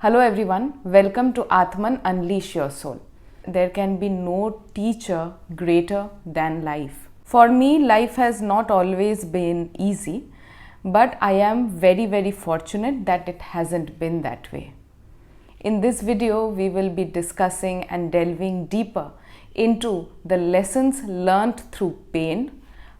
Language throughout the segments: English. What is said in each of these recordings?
Hello everyone, welcome to Atman Unleash Your Soul. There can be no teacher greater than life. For me, life has not always been easy, but I am very fortunate that it hasn't been that way. In this video, we will be discussing and delving deeper into the lessons learned through pain,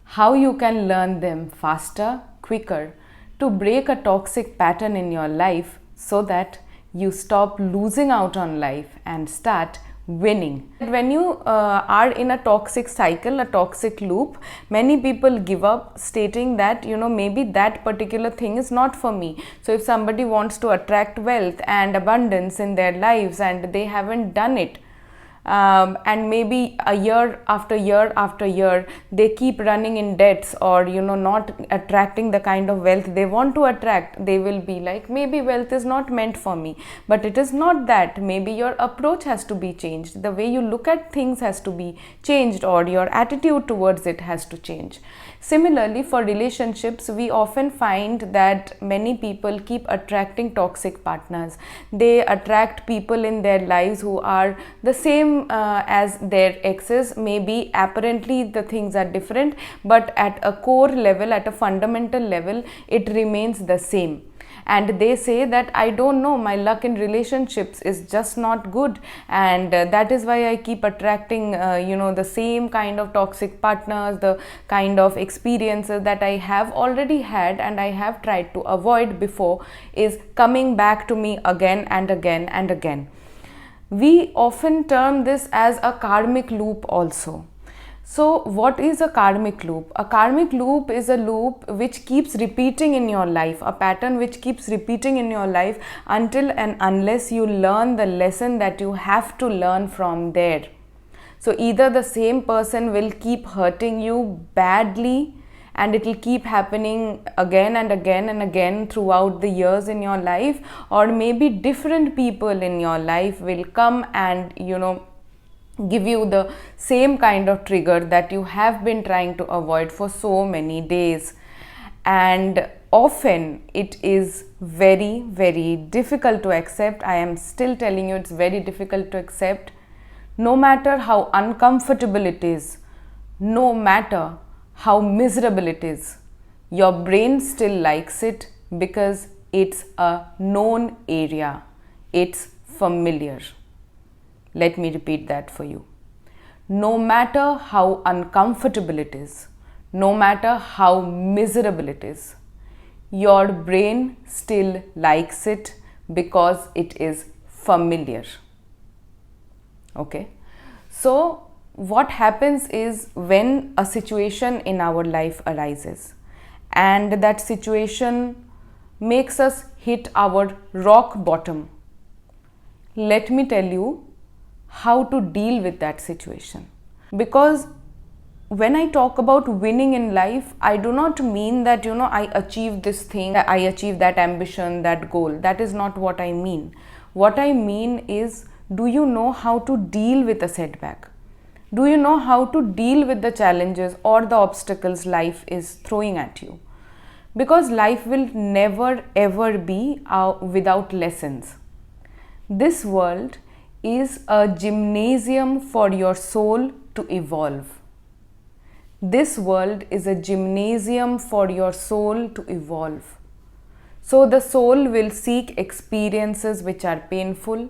how you can learn them faster, quicker, to break a toxic pattern in your life so that you stop losing out on life and start winning. When you are in a toxic cycle, a toxic loop, many people give up stating that maybe that particular thing is not for me. So if somebody wants to attract wealth and abundance in their lives and they haven't done it, and maybe a year after year they keep running in debts or not attracting the kind of wealth they want to attract, they will be like, maybe wealth is not meant for me. But it is not that. Maybe your approach has to be changed, the way you look at things has to be changed, or your attitude towards it has to change. Similarly, for relationships, we often find that many people keep attracting toxic partners. They attract people in their lives who are the same as their exes. Maybe apparently the things are different, but at a core level, at a fundamental level, it remains the same. And they say that I don't know, my luck in relationships is just not good, and that is why I keep attracting the same kind of toxic partners, the kind of experiences that I have already had and I have tried to avoid before is coming back to me again and again and again. We often term this as a karmic loop also. So what is a karmic loop? A karmic loop is a loop which keeps repeating in your life, a pattern which keeps repeating in your life until and unless you learn the lesson that you have to learn from there. So either the same person will keep hurting you badly and it will keep happening again and again and again throughout the years in your life, or maybe different people in your life will come and give you the same kind of trigger that you have been trying to avoid for so many days. And often it is very difficult to accept. I am still telling you, it's very difficult to accept. No matter how uncomfortable it is, no matter how miserable it is, your brain still likes it because it's a known area, it's familiar. Let me repeat that for you. No matter how uncomfortable it is, no matter how miserable it is, your brain still likes it because it is familiar. Okay? So, what happens is when a situation in our life arises and that situation makes us hit our rock bottom, let me tell you how to deal with that situation. Because when I talk about winning in life, I do not mean that I achieve this thing, I achieve that ambition, that goal. That is not what I mean. What I mean is, do you know how to deal with a setback? Do you know how to deal with the challenges or the obstacles life is throwing at you? Because life will never ever be without lessons. This world is a gymnasium for your soul to evolve. This world is a gymnasium for your soul to evolve. So the soul will seek experiences which are painful.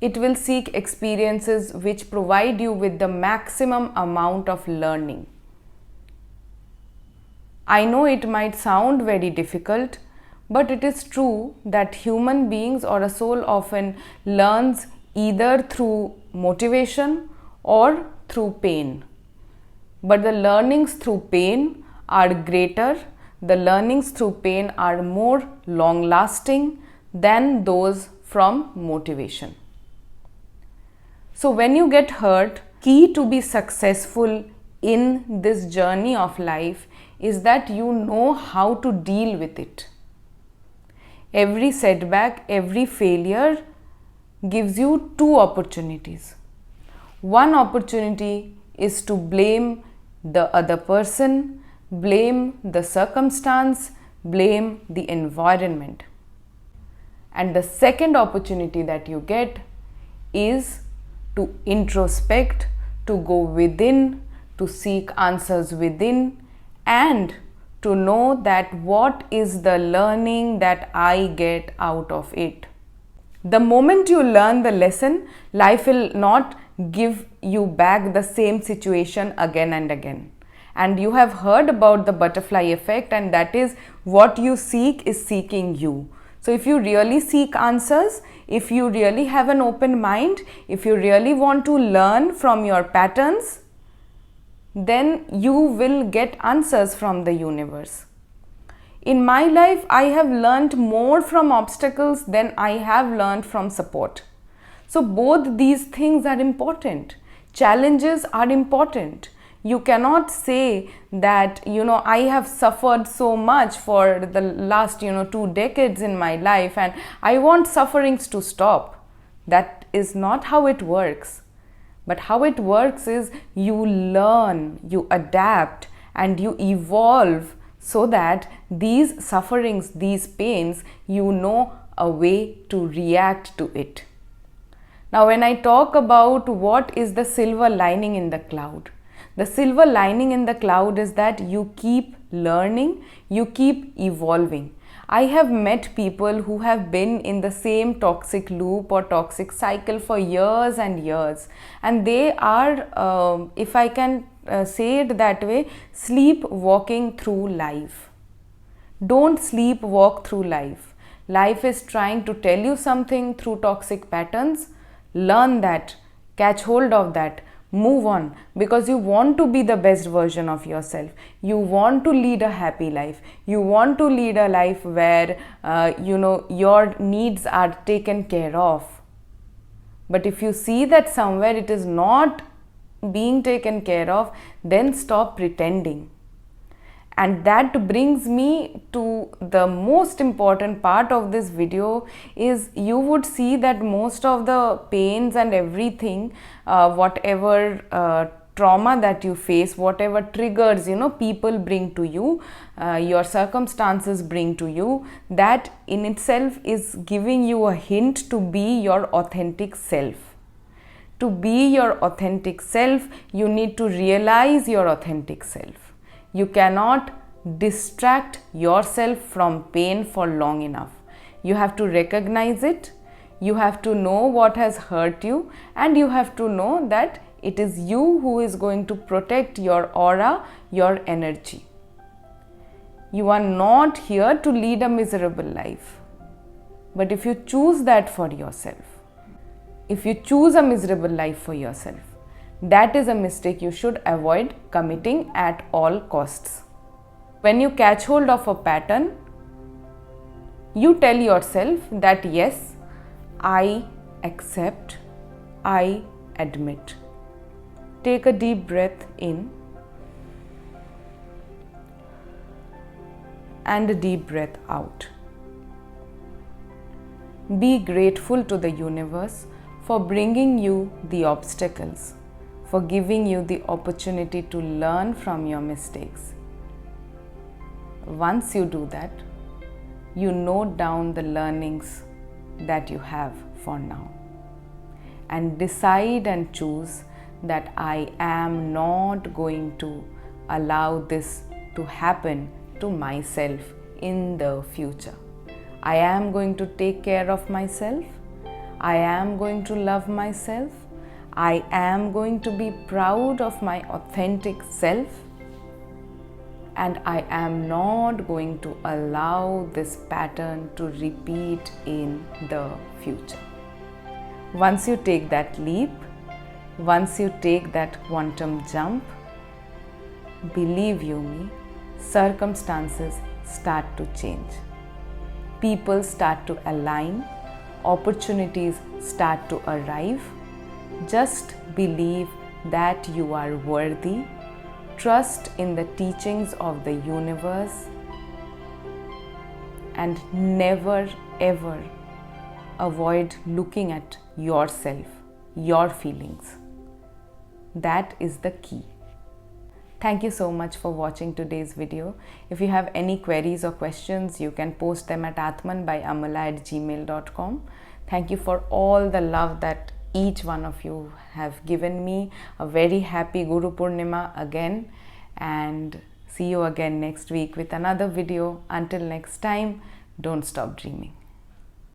It will seek experiences which provide you with the maximum amount of learning. I know it might sound very difficult, but it is true that human beings or a soul often learns either through motivation or through pain. But the learnings through pain are greater, the learnings through pain are more long lasting than those from motivation. So when you get hurt, key to be successful in this journey of life is that you know how to deal with it. Every setback, every failure gives you two opportunities. One opportunity is to blame the other person, blame the circumstance, blame the environment. And the second opportunity that you get is to introspect, to go within, to seek answers within, and to know that what is the learning that I get out of it. The moment you learn the lesson, life will not give you back the same situation again and again. And you have heard about the butterfly effect, and that is what you seek is seeking you. So if you really seek answers, if you really have an open mind, if you really want to learn from your patterns, then you will get answers from the universe. In my life, I have learned more from obstacles than I have learned from support. So both these things are important. Challenges are important. You cannot say that, I have suffered so much for the last, 2 decades in my life and I want sufferings to stop. That is not how it works. But how it works is you learn, you adapt, and you evolve so that these sufferings, these pains, you know a way to react to it. Now, when I talk about what is the silver lining in the cloud, the silver lining in the cloud is that you keep learning, you keep evolving. I have met people who have been in the same toxic loop or toxic cycle for years and years, and they are, if I can say it that way, sleepwalking through life. Don't sleepwalk through life. Life is trying to tell you something through toxic patterns. Learn that, catch hold of that, move on, because you want to be the best version of yourself. You want to lead a happy life. You want to lead a life where your needs are taken care of. But if you see that somewhere it is not being taken care of, then stop pretending. And that brings me to the most important part of this video is you would see that most of the pains and everything, whatever trauma that you face, whatever triggers, people bring to you, your circumstances bring to you, that in itself is giving you a hint to be your authentic self. To be your authentic self, you need to realize your authentic self. You cannot distract yourself from pain for long enough. You have to recognize it, you have to know what has hurt you, and you have to know that it is you who is going to protect your aura, your energy. You are not here to lead a miserable life. But if you choose that for yourself, if you choose a miserable life for yourself, that is a mistake you should avoid committing at all costs. When you catch hold of a pattern, you tell yourself that yes, I accept, I admit. Take a deep breath in and a deep breath out. Be grateful to the universe for bringing you the obstacles, for giving you the opportunity to learn from your mistakes. Once you do that, you note down the learnings that you have for now and decide and choose that I am not going to allow this to happen to myself in the future. I am going to take care of myself. I am going to love myself. I am going to be proud of my authentic self. And I am not going to allow this pattern to repeat in the future. Once you take that leap, once you take that quantum jump, believe you me, circumstances start to change. People start to align, opportunities start to arrive. Just believe that you are worthy. Trust in the teachings of the universe and never ever avoid looking at yourself, your feelings. That is the key. Thank you so much for watching today's video. If you have any queries or questions, you can post them at atmanbyamala@gmail.com. Thank you for all the love that each one of you have given me. A very happy Guru Purnima again, and see you again next week with another video. Until next time, don't stop dreaming.